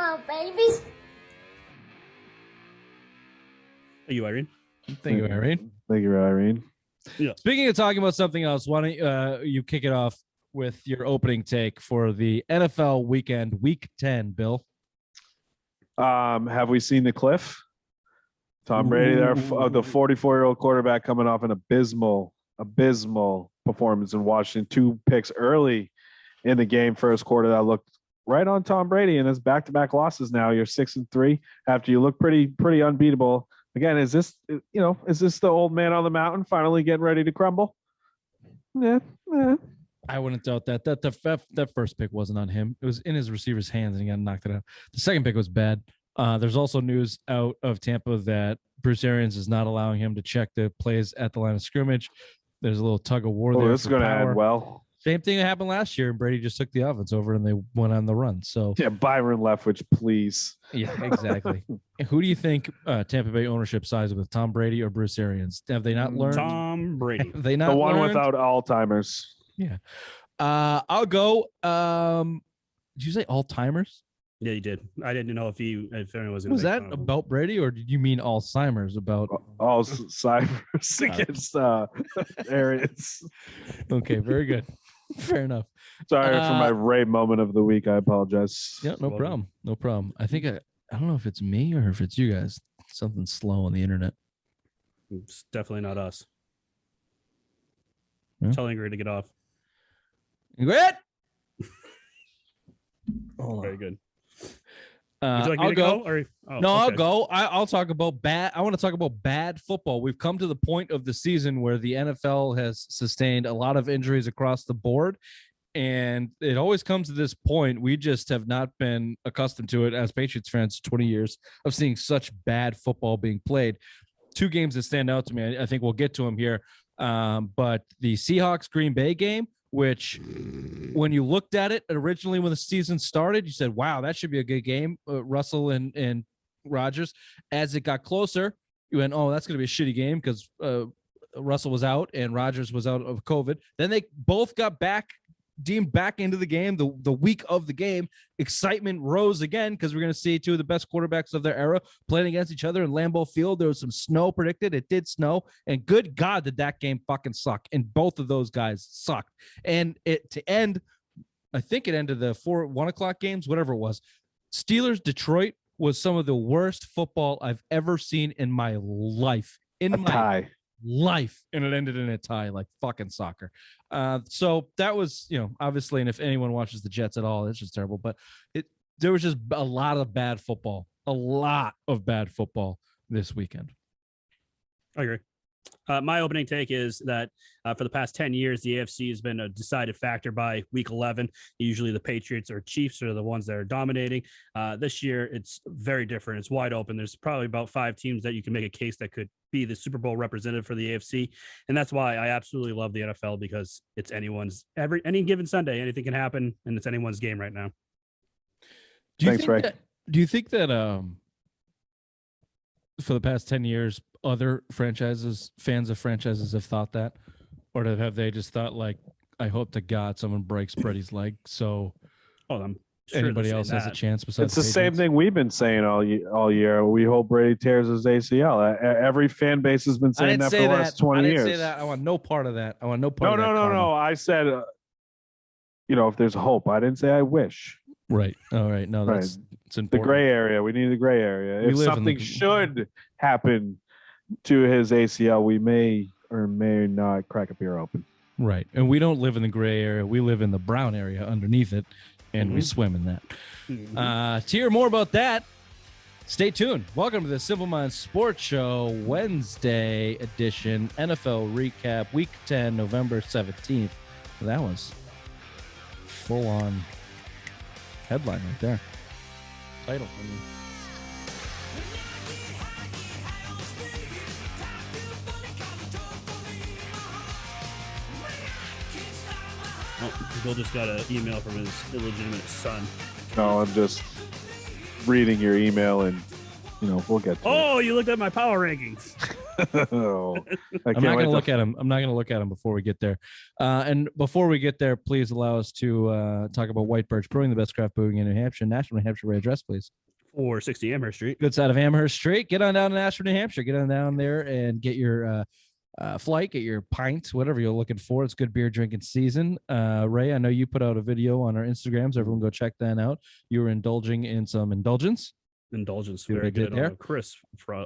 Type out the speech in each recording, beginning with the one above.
on, babies. Thank you, Irene. Thank you, Irene. Thank you, Irene. Yeah. Speaking of talking about something else, why don't you kick it off with your opening take for the NFL weekend, Week 10, Bill? Have we seen the cliff? Tom Brady, the 44-year-old quarterback, coming off an abysmal performance in Washington. 2 picks early in the game, first quarter, that looked right on Tom Brady, and his back-to-back losses. Now you're 6-3 after you look pretty unbeatable. Again, is this the old man on the mountain finally getting ready to crumble? Yeah. I wouldn't doubt that. That first pick wasn't on him. It was in his receiver's hands, and he got knocked it out. The second pick was bad. There's also news out of Tampa that Bruce Arians is not allowing him to check the plays at the line of scrimmage. There's a little tug of war there. This is going to end well. Same thing that happened last year, and Brady just took the offense over, and they went on the run. So yeah, Byron Leftwich, please. Yeah, exactly. Who do you think Tampa Bay ownership sides with, Tom Brady or Bruce Arians? Have they not learned? Tom Brady. Have they not the one learned? Without Alzheimer's. Yeah. I'll go. Did you say all-timers? Yeah, you did. I didn't know if anyone was. Was that about Brady, or did you mean Alzheimer's about Alzheimer's against Arians? Okay, very good. Fair enough. Sorry for my Ray moment of the week. I apologize. Yeah, no problem. No problem. I think I don't know if it's me or if it's you guys. Something slow on the internet. It's definitely not us. Yeah. Telling her to get off. Great. Very good. Would you like me I'll to go. Or, No, okay. I'll go. I'll talk about bad. I want to talk about bad football. We've come to the point of the season where the NFL has sustained a lot of injuries across the board. And it always comes to this point. We just have not been accustomed to it as Patriots fans 20 years of seeing such bad football being played. 2 games that stand out to me. I think we'll get to them here. But the Seahawks Green Bay game, which when you looked at it originally when the season started, you said, wow, that should be a good game. Russell and Rodgers. As it got closer, you went, oh, that's going to be a shitty game because Russell was out and Rodgers was out of COVID. Then they both got deemed back into the game the week of the game. Excitement rose again because we're going to see 2 of the best quarterbacks of their era playing against each other in Lambeau Field. There was some snow predicted. It did snow, and good God did that game fucking suck. And both of those guys sucked. And to end, I think it ended the 1 o'clock games, whatever it was. Steelers Detroit was some of the worst football I've ever seen in my life. Tie. Life, and it ended in a tie like fucking soccer. So that was, obviously, and if anyone watches the Jets at all, it's just terrible. But there was just a lot of bad football this weekend. I agree. My opening take is that for the past 10 years, the AFC has been a decided factor by week 11. Usually the Patriots or Chiefs are the ones that are dominating. This year, it's very different. It's wide open. There's probably about 5 teams that you can make a case that could be the Super Bowl representative for the AFC. And that's why I absolutely love the NFL, because it's any given Sunday, anything can happen, and it's anyone's game right now. Thanks, Ray. Do you think that for the past 10 years, other fans of franchises have thought that? Or have they just thought, like, I hope to God someone breaks Brady's leg so I'm sure anybody else has a chance besides it's the same thing we've been saying all year. We hope Brady tears his ACL. Every fan base has been saying that for the last 20 years. I didn't say that. I want no part of that. I want no part of that. No. I said, if there's hope. I didn't say I wish. Right. All right. No, it's important. The gray area. We need the gray area. If something should happen to his ACL, we may or may not crack a beer open. Right. And we don't live in the gray area. We live in the brown area underneath it, and we swim in that. To hear more about that, stay tuned. Welcome to the Simple Minds Sports Show, Wednesday edition, NFL recap, Week 10, November 17th. That was full-on headline right there. Title. Bill just got an email from his illegitimate son. No, I'm just reading your email, and we'll get to it. You looked at my power rankings. Oh, I I'm can't not going wait to look at him. I'm not going to look at him before we get there. And before we get there, please allow us to talk about White Birch Brewing, the best craft brewing in New Hampshire. National New Hampshire, Ray address, please. 460 Amherst Street. Good side of Amherst Street. Get on down to Nashville, New Hampshire. Get on down there and get your flight, get your pints, whatever you're looking for. It's good beer drinking season. Ray, I know you put out a video on our Instagrams. Everyone go check that out. You were indulging in some indulgence. Indulgence, See what I very did good there? on a crisp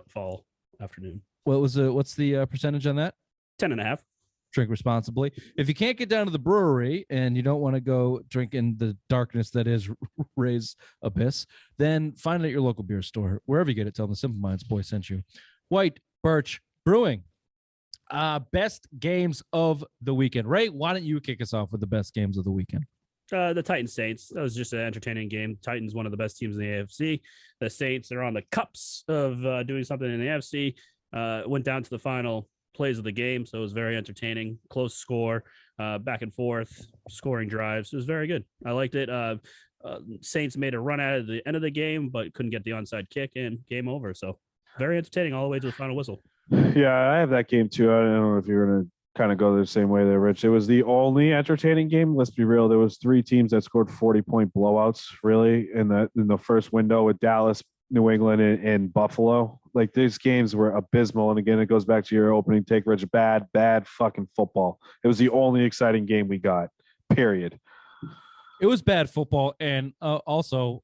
fall afternoon. What's the percentage on that? 10.5. Drink responsibly. If you can't get down to the brewery and you don't want to go drink in the darkness that is Ray's Abyss, then find it at your local beer store. Wherever you get it, tell them the Simple Minds boy sent you. White Birch Brewing. Best games of the weekend. Ray, why don't you kick us off with the best games of the weekend? The Titans Saints. That was just an entertaining game. Titans, one of the best teams in the AFC. The Saints are on the cups of doing something in the AFC. Went down to the final plays of the game, so it was very entertaining. Close score, back and forth, scoring drives. It was very good. I liked it. Saints made a run at the end of the game, but couldn't get the onside kick, and game over. So very entertaining all the way to the final whistle. Yeah, I have that game too. I don't know if you're gonna kind of go the same way there, Rich. It was the only entertaining game. Let's be real. There was 3 teams that scored 40-point blowouts really in the first window with Dallas, New England, and Buffalo. Like these games were abysmal. And again, it goes back to your opening take, Rich. Bad fucking football. It was the only exciting game we got. Period. It was bad football, and also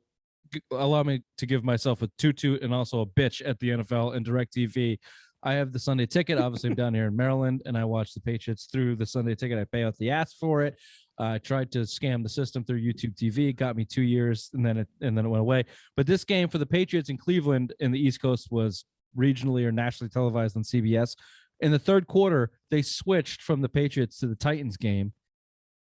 allow me to give myself a toot and also a bitch at the NFL and DirecTV. I have the Sunday ticket. Obviously, I'm down here in Maryland, and I watch the Patriots through the Sunday ticket. I pay out the ass for it. I tried to scam the system through YouTube TV. It got me 2 years, and then it went away. But this game for the Patriots in Cleveland in the East Coast was regionally or nationally televised on CBS. In the third quarter, they switched from the Patriots to the Titans game,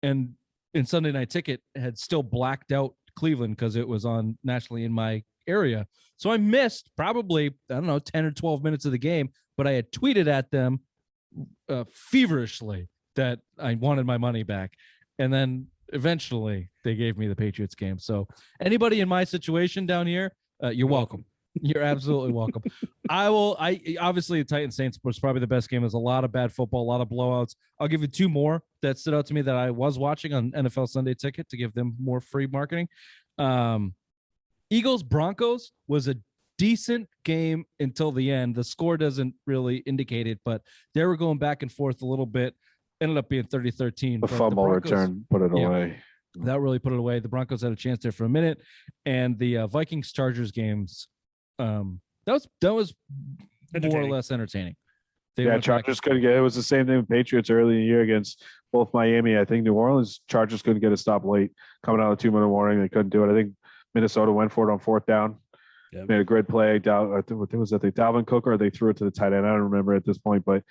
and in Sunday Night Ticket had still blacked out Cleveland because it was on nationally in my area. So I missed probably, 10 or 12 minutes of the game, but I had tweeted at them feverishly that I wanted my money back. And then eventually they gave me the Patriots game. So anybody in my situation down here, you're welcome. You're absolutely welcome. I obviously the Titans Saints was probably the best game. There's a lot of bad football, a lot of blowouts. I'll give you 2 more that stood out to me that I was watching on NFL Sunday Ticket to give them more free marketing. Eagles Broncos was a decent game until the end. The score doesn't really indicate it, but they were going back and forth a little bit. Ended up being 30-13. The fumble return put it away. That really put it away. The Broncos had a chance there for a minute, and the Vikings Chargers games that was more or less entertaining. Chargers couldn't get it. Was the same thing with Patriots early in the year against both Miami. I think New Orleans Chargers couldn't get a stop late coming out of 2-minute warning. They couldn't do it. I think Minnesota went for it on 4th down. Yep. Made a great play. I think was that Dalvin Cook, or they threw it to the tight end. I don't remember at this point, but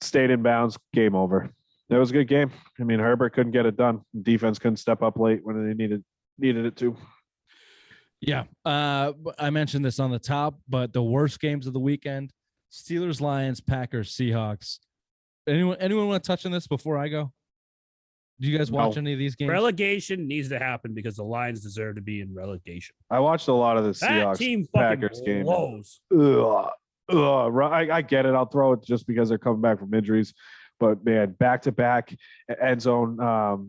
stayed in bounds. Game over. It was a good game. I mean, Herbert couldn't get it done. Defense couldn't step up late when they needed it to. Yeah. I mentioned this on the top, but the worst games of the weekend: Steelers, Lions, Packers, Seahawks. Anyone want to touch on this before I go? Do you guys watch any of these games? Relegation needs to happen because the Lions deserve to be in relegation. I watched a lot of the Seahawks Packers game. I get it. I'll throw it just because they're coming back from injuries. But man, back-to-back end zone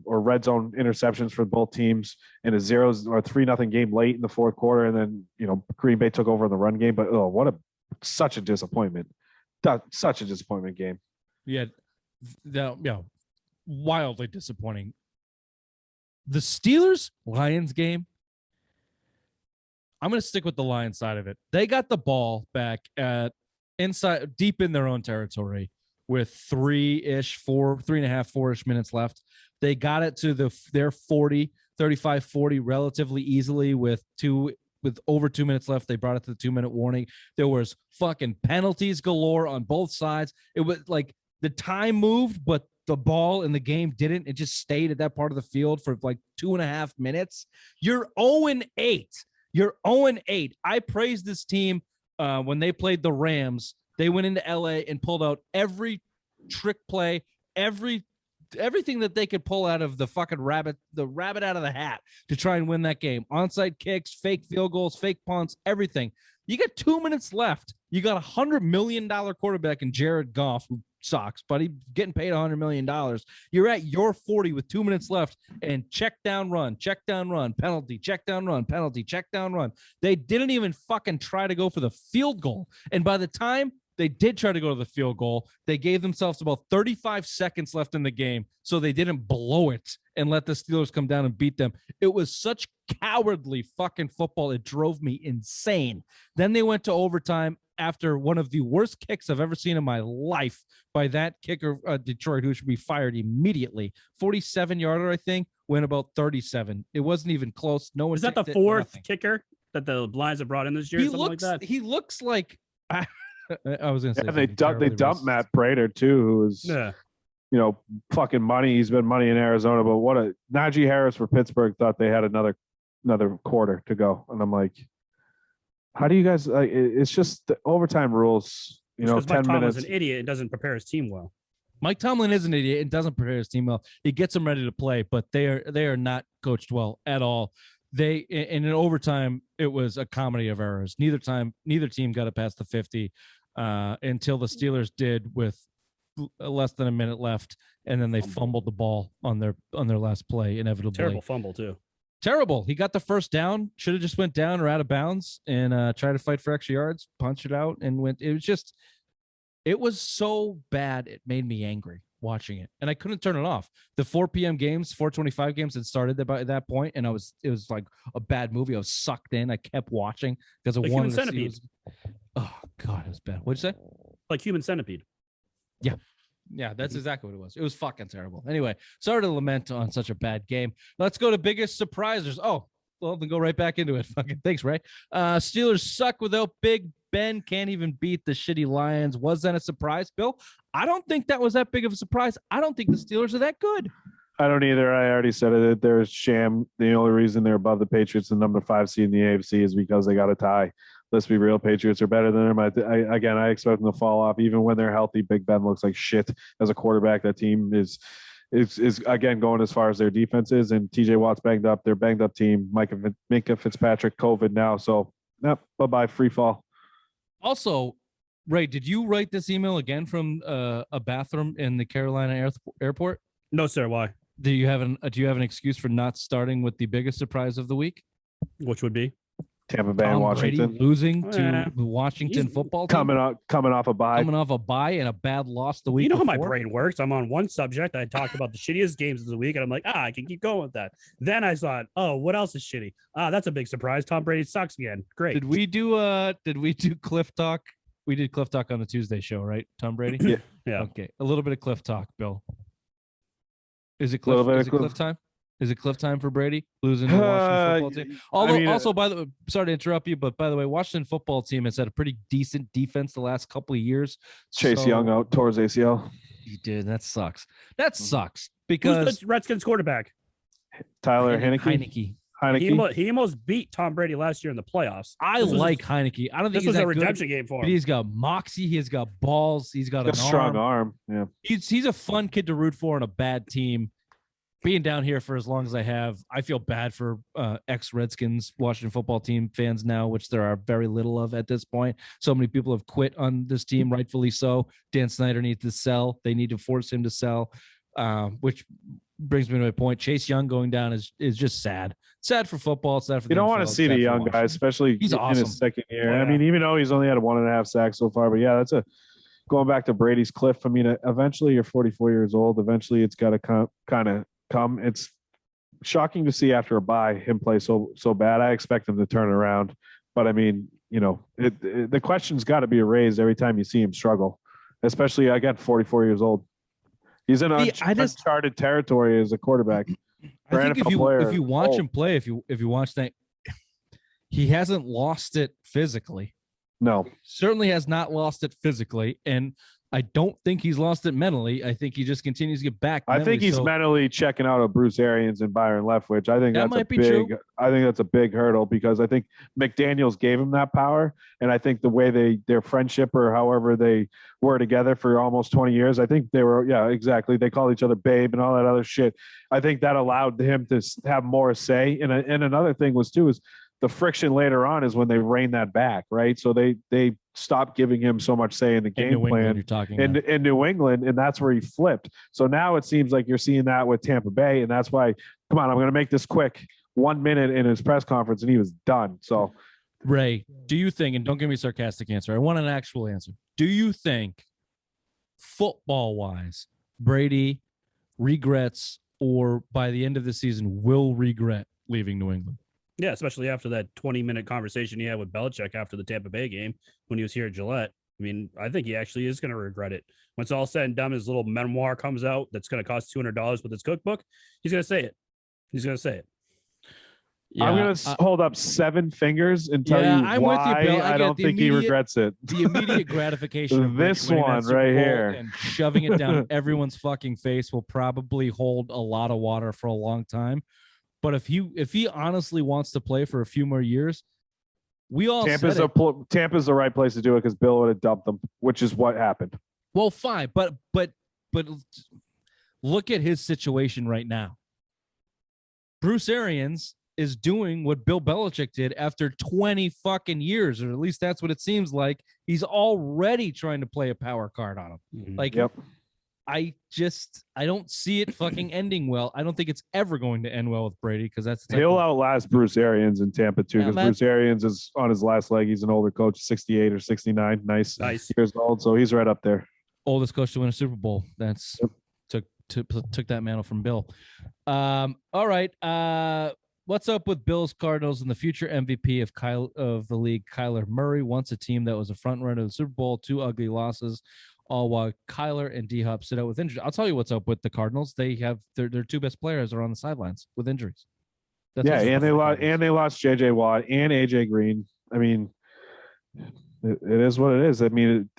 or red zone interceptions for both teams in a 3-0 game late in the fourth quarter, and then Green Bay took over in the run game. But such a disappointment! Such a disappointment game. Yeah, wildly disappointing. The Steelers Lions game. I'm going to stick with the Lions side of it. They got the ball back at inside deep in their own territory with 3.5, 4-ish minutes left. They got it to their 35-40 relatively easily with over 2 minutes left. They brought it to the 2-minute warning. There was fucking penalties galore on both sides. It was like the time moved, but the ball in the game didn't. It just stayed at that part of the field for like 2.5 minutes. You're 0-8. You're 0-8. I praised this team when they played the Rams. They went into LA and pulled out every trick play, every everything that they could pull out of the rabbit out of the hat to try and win that game. Onside kicks, fake field goals, fake punts, everything. You got 2 minutes left. You got $100 million quarterback in Jared Goff, who sucks, but he's getting paid $100 million. You're at your 40 with 2 minutes left, and check down, run, penalty, check down, run, penalty, check down, run. They didn't even fucking try to go for the field goal. And by the time they did try to go to the field goal, they gave themselves about 35 seconds left in the game, so they didn't blow it and let the Steelers come down and beat them. It was such cowardly fucking football. It drove me insane. Then they went to overtime after one of the worst kicks I've ever seen in my life by that kicker, Detroit, who should be fired immediately. 47-yarder, I think, went about 37. It wasn't even close. No one. Is that the fourth kicker that the Lions have brought in this year? He looks like. I was going to say. Yeah, they dumped Matt Prater too, who was fucking money. He's been money in Arizona, but what a Najee Harris for Pittsburgh thought they had another quarter to go, and I'm like, how do you guys? It's just the overtime rules. 10 Mike minutes. Tomlin's an idiot and doesn't prepare his team well. Mike Tomlin is an idiot and doesn't prepare his team well. He gets them ready to play, but they are not coached well at all. In overtime, it was a comedy of errors. Neither team got it past the 50 until the Steelers did with less than a minute left, and then they fumbled the ball on their last play inevitably. Terrible fumble too. Terrible. He got the first down. Should have just went down or out of bounds and tried to fight for extra yards. Punched it out and went. It was so bad. It made me angry watching it, and I couldn't turn it off. The 4 p.m. games, 4:25 games had started by that point, and it was like a bad movie. I was sucked in. I kept watching because I wanted to see. Oh God, it was bad. What'd you say? Like Human Centipede. Yeah, that's exactly what it was. It was fucking terrible. Anyway, sorry to lament on such a bad game. Let's go to biggest surprisers. Oh, well, then go right back into it. Fucking thanks, Ray. Steelers suck without Big Ben. Can't even beat the shitty Lions. Was that a surprise, Bill? I don't think that was that big of a surprise. I don't think the Steelers are that good. I don't either. I already said it. They're a sham. The only reason they're above the Patriots, the number 5 seed in the AFC, is because they got a tie. Let's be real. Patriots are better than them. I expect them to fall off. Even when they're healthy, Big Ben looks like shit as a quarterback. That team is again going as far as their defense is, and TJ Watt's banged up. They're banged up team. Minka Fitzpatrick, COVID now. So, bye-bye, free fall. Also, Ray, did you write this email again from a bathroom in the Carolina airport? No, sir. Why? Do you have an excuse for not starting with the biggest surprise of the week? Which would be Tampa Bay and Washington Brady losing to the Washington football team. Coming off a bye. Coming off a bye and a bad loss the week You know before. how my brain works. I'm on one subject. I talked about the shittiest games of the week, and I'm like, I can keep going with that. Then I thought, oh, what else is shitty? That's a big surprise. Tom Brady sucks again. Great. Did we do Cliff Talk? We did Cliff Talk on the Tuesday show, right? Tom Brady? Yeah. Okay. A little bit of Cliff Talk, Bill. Is it Cliff time? Is it Cliff time for Brady losing to the Washington football team? By the way, sorry to interrupt you, but by the way, Washington football team has had a pretty decent defense the last couple of years. Chase Young out towards ACL. He did. That sucks. That sucks because who's the Redskins quarterback? Tyler Heineke. He almost beat Tom Brady last year in the playoffs. I like Heineke. I don't think this was a redemption game for him. But he's got moxie. He's got balls. He's got a strong arm. Yeah, he's a fun kid to root for on a bad team. Being down here for as long as I have, I feel bad for ex-Redskins Washington football team fans now, which there are very little of at this point. So many people have quit on this team, rightfully so. Dan Snyder needs to sell. They need to force him to sell, which brings me to my point. Chase Young going down is just sad. Sad for football. Sad for you don't want to see the young guy, especially he's awesome. In his second year. Yeah. I mean, even though he's only had 1.5 sacks so far, but yeah, that's going back to Brady's cliff. I mean, eventually you're 44 years old. Eventually it's got to kind of come. It's shocking to see after a bye him play so bad. I expect him to turn around, but I mean, the question's got to be raised every time you see him struggle, especially again 44 years old. He's in uncharted territory as a quarterback. I think if you watch him play, if you watch that, he hasn't lost it physically. No, certainly has not lost it physically, and I don't think he's lost it mentally. I think he just continues to get back. I think he's mentally checking out of Bruce Arians and Byron Leftwich. I think That that's might a be big. true. I think that's a big hurdle because I think McDaniels gave him that power, and I think the way their friendship or however they were together for almost 20 years, I think they were exactly. They called each other babe and all that other shit. I think that allowed him to have more say. And another thing was too is the friction later on is when they rein that back, right? So they stopped giving him so much say in the game plan you're talking in New England, and that's where he flipped. So now it seems like you're seeing that with Tampa Bay, and that's why. Come on, I'm going to make this quick. 1 minute in his press conference, and he was done. So, Ray, do you think? And don't give me a sarcastic answer. I want an actual answer. Do you think, football-wise, Brady regrets, or by the end of the season will regret leaving New England? Yeah, especially after that 20-minute conversation he had with Belichick after the Tampa Bay game when he was here at Gillette. I mean, I think he actually is going to regret it. When it's all said and done, his little memoir comes out that's going to cost $200 with his cookbook. He's going to say it. He's going to say it. Yeah, I'm going to hold up 7 fingers and tell you I'm why with you, Bill. I don't think he regrets it. The immediate gratification of this winning one that Super right Bowl here and shoving it down everyone's fucking face will probably hold a lot of water for a long time. But if he honestly wants to play for a few more years, we all Tampa's the right place to do it because Bill would have dumped them, which is what happened. Well, fine, but look at his situation right now. Bruce Arians is doing what Bill Belichick did after 20 fucking years, or at least that's what it seems like. He's already trying to play a power card on him. Mm-hmm. Like, yep. I don't see it fucking ending well. I don't think it's ever going to end well with Brady because he'll outlast Bruce Arians in Tampa too because Bruce Arians is on his last leg. He's an older coach, 68 or 69, nice years old, so he's right up there. Oldest coach to win a Super Bowl. That's took that mantle from Bill. All right. What's up with Bills Cardinals and the future MVP of the league, Kyler Murray? Once a team that was a front runner of the Super Bowl, 2 ugly losses, all while Kyler and D-Hop sit out with injuries. I'll tell you what's up with the Cardinals. They have their 2 best players are on the sidelines with injuries. And they lost JJ Watt and AJ Green. I mean, it is what it is. I mean,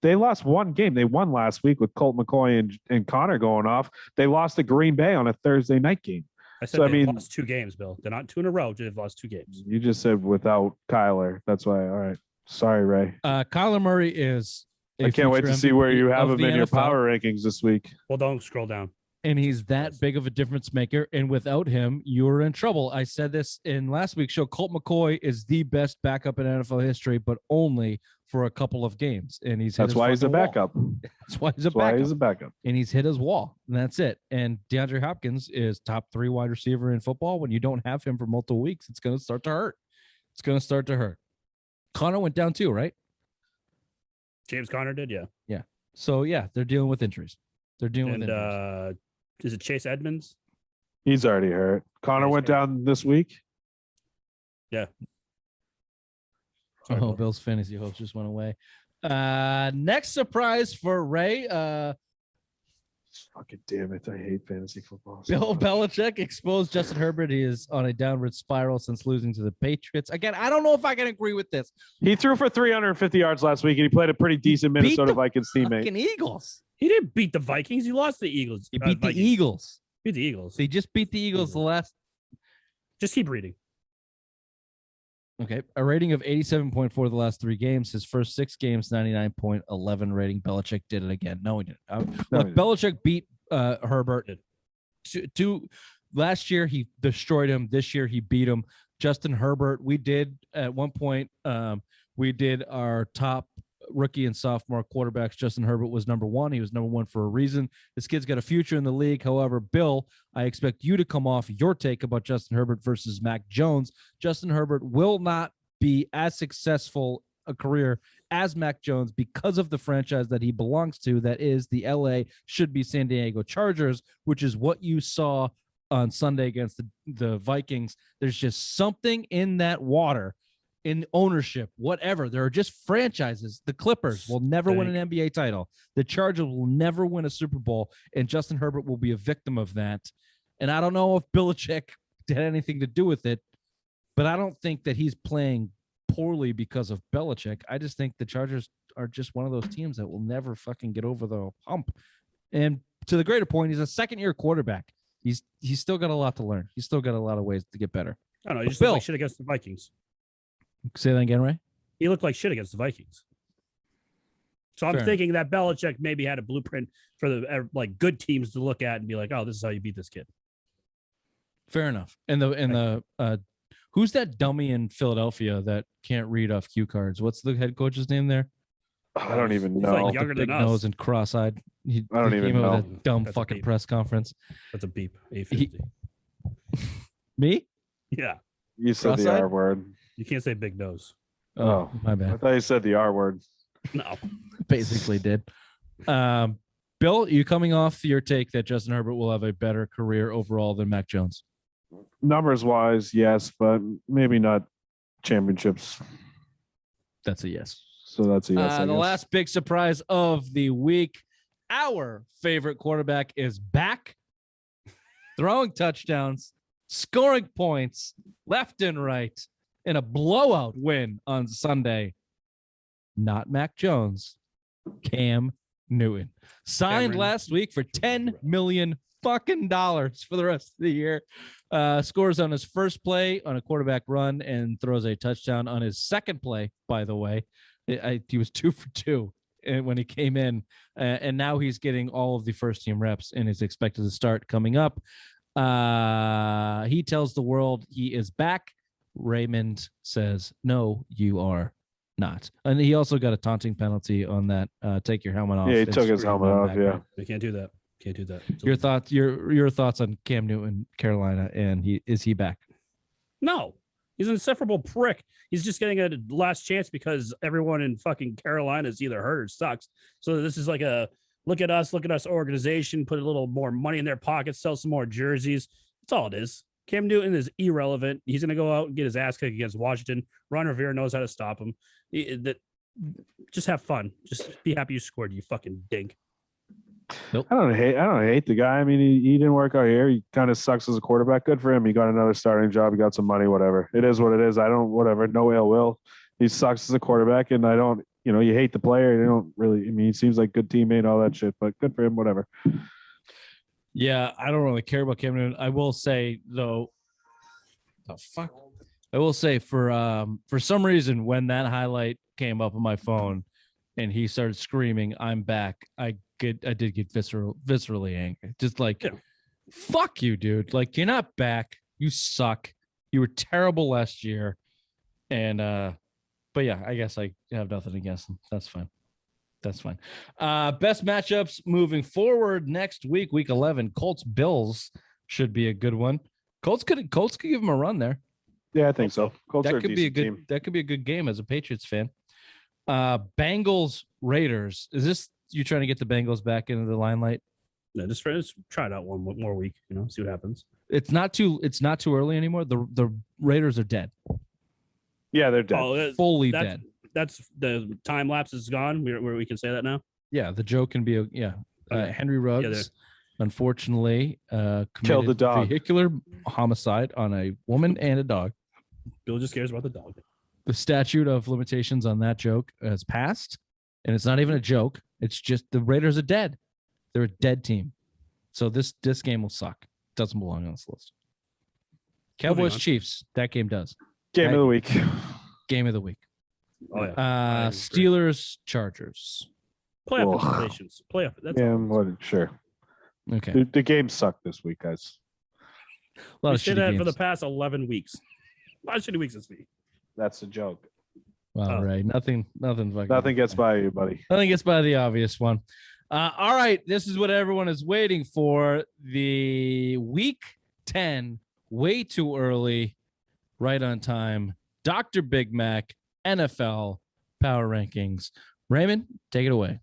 they lost one game. They won last week with Colt McCoy and Connor going off. They lost to Green Bay on a Thursday night game. I said they lost 2 games, Bill. They're not 2 in a row. They've lost 2 games. You just said without Kyler. That's why. All right. Sorry, Ray. Kyler Murray is. I can't wait to see where you have him in your power rankings this week. Well, don't scroll down. And he's that big of a difference maker. And without him, you're in trouble. I said this in last week's show. Colt McCoy is the best backup in NFL history, but only for a couple of games. And that's why he's a backup. That's why he's a backup. And he's hit his wall. And that's it. And DeAndre Hopkins is top 3 wide receiver in football. When you don't have him for multiple weeks, it's going to start to hurt. Connor went down too, right? James Conner did, yeah. Yeah. So, yeah, they're dealing with injuries. Is it Chase Edmonds? He's already hurt. Connor went down this week. Yeah. Sorry, Bill's fantasy hopes just went away. Next surprise for Ray. Fucking damn it. I hate fantasy football. Bill Belichick exposed Justin Herbert. He is on a downward spiral since losing to the Patriots. Again, I don't know if I can agree with this. He threw for 350 yards last week, and he played a pretty decent Minnesota Vikings teammate. Eagles. He didn't beat the Vikings. He lost the Eagles. He beat the Eagles. Beat the Eagles. They just beat the Eagles the last. Just keep reading. Okay. A rating of 87.4 the last 3 games. His first 6 games, 99.11 rating. Belichick did it again. No, he didn't. Belichick beat Herbert. Last year, he destroyed him. This year, he beat him. Justin Herbert, we did at one point, we did our top rookie and sophomore quarterbacks. Justin Herbert was number 1. He was number 1 for a reason. This kid's got a future in the league. However, Bill, I expect you to come off your take about Justin Herbert versus Mac Jones. Justin Herbert will not be as successful a career as Mac Jones because of the franchise that he belongs to. That is the LA should be San Diego Chargers, which is what you saw on Sunday against the Vikings. There's just something in that water. In ownership, whatever. There are just franchises. The Clippers will never win an NBA title. The Chargers will never win a Super Bowl, and Justin Herbert will be a victim of that. And I don't know if Belichick had anything to do with it, but I don't think that he's playing poorly because of Belichick. I just think the Chargers are just one of those teams that will never fucking get over the hump. And to the greater point, he's a second-year quarterback. He's still got a lot to learn. He's still got a lot of ways to get better. I don't know. He just looked like shit against the Vikings. Say that again, Ray? He looked like shit against the Vikings. So I'm Fair thinking that Belichick maybe had a blueprint for the like good teams to look at and be like, oh, this is how you beat this kid. Fair enough. And who's that dummy in Philadelphia that can't read off cue cards? What's the head coach's name there? I don't even He's know. like Like younger the big than us. nose and cross-eyed. I don't even came out know. with a dumb That's a fucking beep. press conference. That's a beep. 850. Me? Yeah. You said the Cross-eyed? R word. You can't say big nose. Oh, my I bad. thought you said the R word. No. Basically did. Bill, you coming off your take that Justin Herbert will have a better career overall than Mac Jones? Numbers wise, yes, but maybe not championships. That's a yes. So that's a yes. I The guess. last big surprise of the week, our favorite quarterback is back, throwing touchdowns, scoring points left and right in a blowout win on Sunday. Not Mac Jones, Cam Newton. Signed Cameron. last week for $10 million fucking dollars for the rest of the year. Scores on his first play on a quarterback run and throws a touchdown on his second play, by the way. He was 2 for 2 when he came in, and now he's getting all of the first team reps and is expected to start coming up. He tells the world he is back. Raymond says, no, you are not. And he also got a taunting penalty on that. Take your helmet off. Yeah, he and took his scream helmet on off. back. Yeah. You can't do that. Can't do that. Your thoughts on Cam Newton, Carolina, and is he back? No. He's an insufferable prick. He's just getting a last chance because everyone in fucking Carolina is either hurt or sucks. So this is like a look at us organization, put a little more money in their pockets, sell some more jerseys. That's all it is. Cam Newton is irrelevant. He's going to go out and get his ass kicked against Washington. Ron Rivera knows how to stop him. Just have fun. Just be happy you scored, you fucking dink. Nope. I don't hate the guy. I mean, he didn't work out here. He kind of sucks as a quarterback. Good for him. He got another starting job. He got some money, whatever. It is what it is. Whatever. No ill will. He sucks as a quarterback, and I don't, you hate the player. You don't really, I mean, he seems like a good teammate, all that shit, but good for him, whatever. Yeah, I don't really care about Cam Newton. I will say though, I will say for some reason when that highlight came up on my phone and he started screaming, "I'm back," I did get viscerally angry. Just like, fuck you, dude. Like, you're not back. You suck. You were terrible last year. And but yeah, I guess I have nothing against him. That's fine. That's fine. Best matchups moving forward next week, week 11. Colts Bills should be a good one. Colts could give them a run there. Yeah, I think so. Colts are That could be a good team. that could be a good game as a Patriots fan. Bengals Raiders. Is this you trying to get the Bengals back into the limelight? No, just try it out one more week, see what happens. It's not too early anymore. The Raiders are dead. Yeah, they're dead. Oh, Fully that's, dead. That's the time lapse is gone. Where we can say that now. Yeah, the joke can be Okay. Henry Ruggs, unfortunately, Killed committed the dog. vehicular homicide on a woman and a dog. Bill just cares about the dog. The statute of limitations on that joke has passed, and it's not even a joke. It's just the Raiders are dead. They're a dead team. So this game will suck. Doesn't belong on this list. Cowboys Chiefs. That game does. Game of the week. Game of the week. Oh yeah. Steelers Chargers. Playoff Ugh. implications. Playoff. That's Yeah, all. sure. Okay. The game sucked this week, guys. A lot We of say shitty that games. for the past 11 weeks. A lot of shitty weeks this week. That's a joke. All right. Nothing. Fucking. Nothing gets by you, buddy. Nothing gets by the obvious one. All right. This is what everyone is waiting for. The week 10, way too early, right on time. Dr. Big Mac, NFL Power Rankings. Raymond, take it away.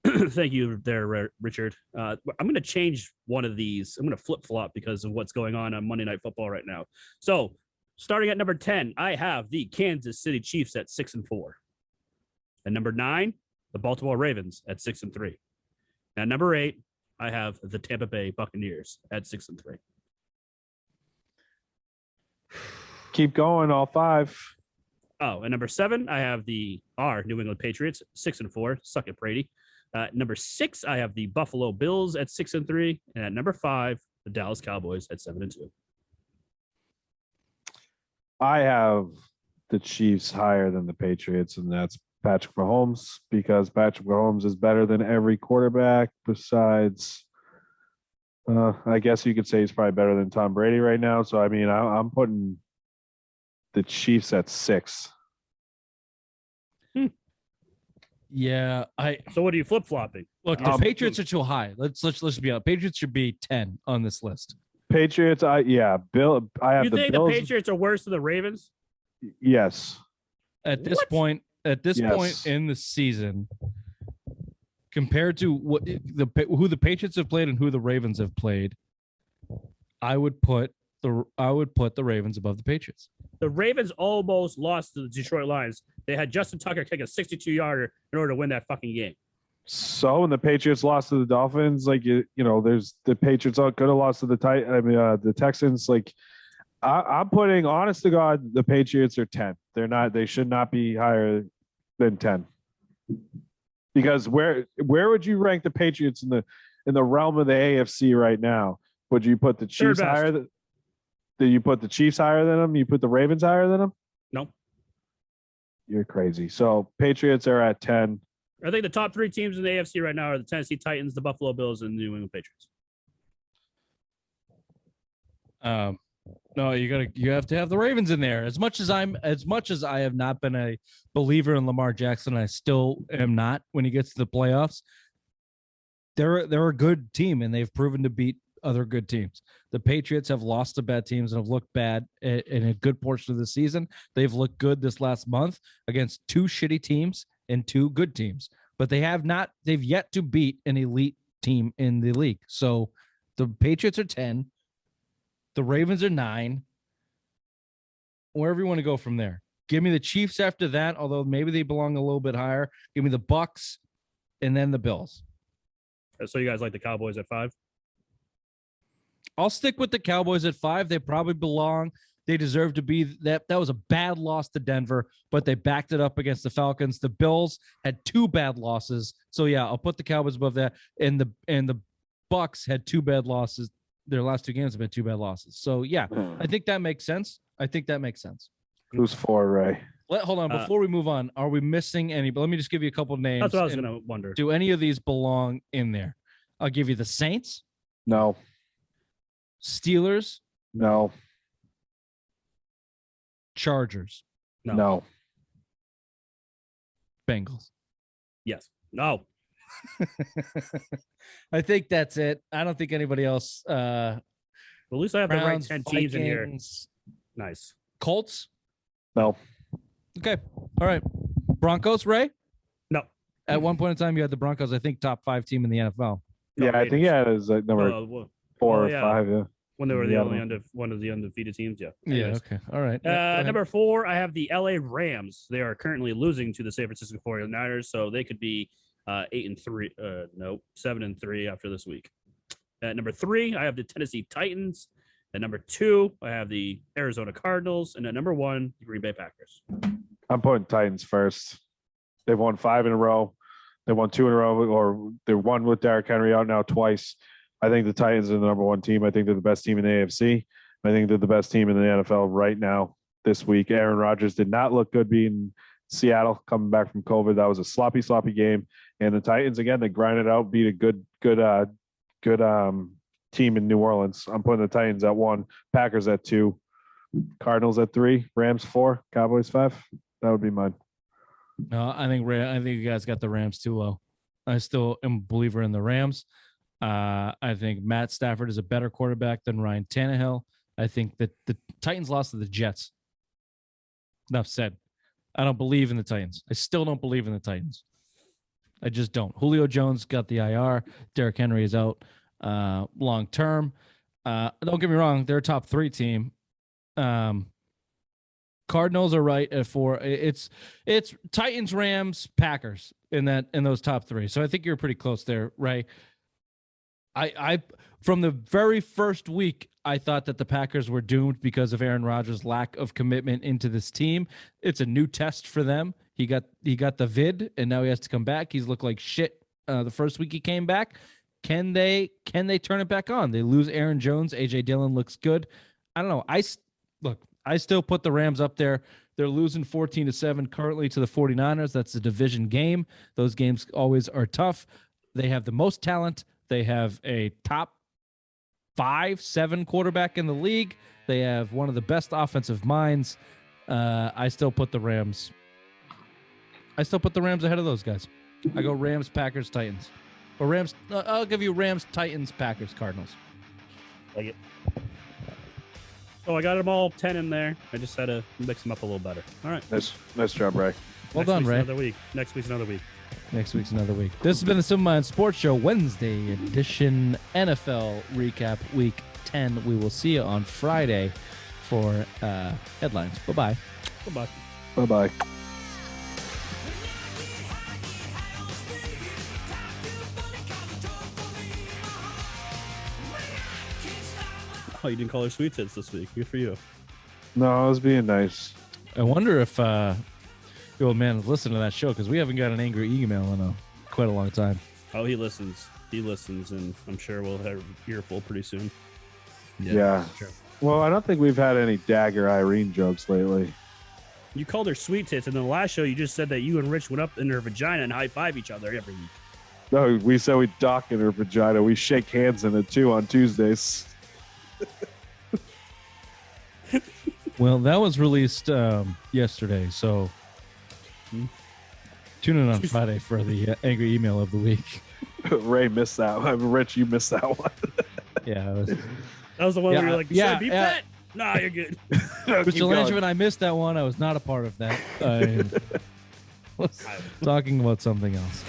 Thank you there, Richard. I'm going to change one of these. I'm going to flip-flop because of what's going on Monday Night Football right now. So, starting at number 10, I have the Kansas City Chiefs at 6-4. At number 9, the Baltimore Ravens at 6-3. At number 8, I have the Tampa Bay Buccaneers at 6-3. Keep going, all 5. Oh, and number 7, I have the New England Patriots, 6-4. Suck it, Brady. Number 6, I have the Buffalo Bills at 6-3, and at number 5, the Dallas Cowboys at 7-2. I have the Chiefs higher than the Patriots, and that's Patrick Mahomes, because Patrick Mahomes is better than every quarterback besides. I guess you could say he's probably better than Tom Brady right now. So I mean, I'm putting the Chiefs at 6. Yeah, So what are you flip flopping? look. The Patriots are too high. Let's be honest. Patriots should be 10 on this list. Patriots, Bill. I have You the think Bills. the Patriots are worse than the Ravens? Yes. At this What? point, Yes. point in the season, compared to who the Patriots have played and who the Ravens have played, I would put the Ravens above the Patriots. The Ravens almost lost to the Detroit Lions. They had Justin Tucker kick a 62-yarder in order to win that fucking game. So when the Patriots lost to the Dolphins, like there's the Patriots could have lost to the Texans. Like I'm putting, honest to God, the Patriots are 10. They're not. They should not be higher than 10. Because where would you rank the Patriots in the realm of the AFC right now? Would you put the Chiefs higher than? Did you put the Chiefs higher than them? You put the Ravens higher than them? No. You're crazy. So Patriots are at 10. I think the top 3 teams in the AFC right now are the Tennessee Titans, the Buffalo Bills, and the New England Patriots. No, you have to have the Ravens in there. As much as I have not been a believer in Lamar Jackson, I still am not when he gets to the playoffs. They're a good team, and they've proven to beat other good teams. The Patriots have lost to bad teams and have looked bad in a good portion of the season. They've looked good this last month against 2 shitty teams and 2 good teams, but they've yet to beat an elite team in the league. So the Patriots are 10, the Ravens are 9. Wherever you want to go from there. Give me the Chiefs after that, although maybe they belong a little bit higher. Give me the Bucks and then the Bills. So you guys like the Cowboys at 5? I'll stick with the Cowboys at 5. They probably belong. They deserve to be that. That was a bad loss to Denver, but they backed it up against the Falcons. The Bills had 2 bad losses. So yeah, I'll put the Cowboys above that. And the Bucks had 2 bad losses. Their last 2 games have been 2 bad losses. So yeah, I think that makes sense. Who's 4, Ray? Hold on. Before we move on, are we missing any? But let me just give you a couple names. That's what I was going to wonder. Do any of these belong in there? I'll give you the Saints. No. Steelers. No. Chargers. No. Bengals. Yes. No. I think that's it. I don't think anybody else. Well, at least I have Browns, the right 10 teams in here. Vikings, Nice. Colts. No. Okay. All right. Broncos, Ray? No. At one point in time, you had the Broncos, I think, top 5 team in the NFL. Yeah, I think it was like number 4 or 5. Yeah. When they were the only one of the undefeated teams. Yeah. Yeah. Anyways. Okay. All right. Yeah, Number 4, I have the LA Rams. They are currently losing to the San Francisco 49ers, so they could be 8-3. No, 7-3 after this week. At number 3, I have the Tennessee Titans. At number 2, I have the Arizona Cardinals, and at number 1, the Green Bay Packers. I'm putting Titans first. They've won 5 in a row. They won 2 in a row, or they won with Derrick Henry out now twice. I think the Titans are the number 1 team. I think they're the best team in the AFC. I think they're the best team in the NFL right now this week. Aaron Rodgers did not look good being Seattle coming back from COVID. That was a sloppy game. And the Titans, again, they grinded out, beat a good team in New Orleans. I'm putting the Titans at 1, Packers at 2, Cardinals at 3, Rams 4, Cowboys 5. That would be mine. No, I think you guys got the Rams too low. I still am a believer in the Rams. I think Matt Stafford is a better quarterback than Ryan Tannehill. I think that the Titans lost to the Jets. Enough said. I don't believe in the Titans. I still don't believe in the Titans. I just don't. Julio Jones got the IR. Derrick Henry is out long term. Don't get me wrong. They're a top 3 team. Cardinals are right at 4. It's Titans, Rams, Packers in those top 3. So I think you're pretty close there, right? I from the very first week, I thought that the Packers were doomed because of Aaron Rodgers' lack of commitment into this team. It's a new test for them. He got the vid, and now he has to come back. He's looked like shit the first week he came back. Can they turn it back on? They lose Aaron Jones. AJ Dillon looks good. I don't know. I still put the Rams up there. They're losing 14-7 currently to the 49ers. That's a division game. Those games always are tough. They have the most talent. They have a top 5-7 quarterback in the league. They have one of the best offensive minds. I still put the Rams ahead of those guys. I go Rams, Packers, Titans. Or Rams. I'll give you Rams, Titans, Packers, Cardinals. Like it. So I got them all 10 in there. I just had to mix them up a little better. All right. Nice job, Ray. Well done, Ray. Next week's another week. Next week's another week. This has been the Simple Mind Sports Show Wednesday edition NFL recap week 10. We will see you on Friday for headlines. Bye-bye. Goodbye. Bye-bye. Oh, you didn't call her sweet tits this week. Good for you. No, I was being nice. I wonder if the old man is listening to that show, because we haven't got an angry email in quite a long time. Oh, he listens. And I'm sure we'll have your earful pretty soon. Yeah. Sure. Well, I don't think we've had any Dagger Irene jokes lately. You called her sweet tits, and in the last show, you just said that you and Rich went up in her vagina and high-five each other every week. No, we said we dock in her vagina. We shake hands in it, too, on Tuesdays. Well, that was released yesterday, so tune in on Friday for the angry email of the week. Ray missed that one. Rich, you missed that one. Yeah. That was the one where you're like, should I beep yeah. that? Nah, you're good. No, keep Mr. going. Langevin, I missed that one. I was not a part of that. I was talking about something else.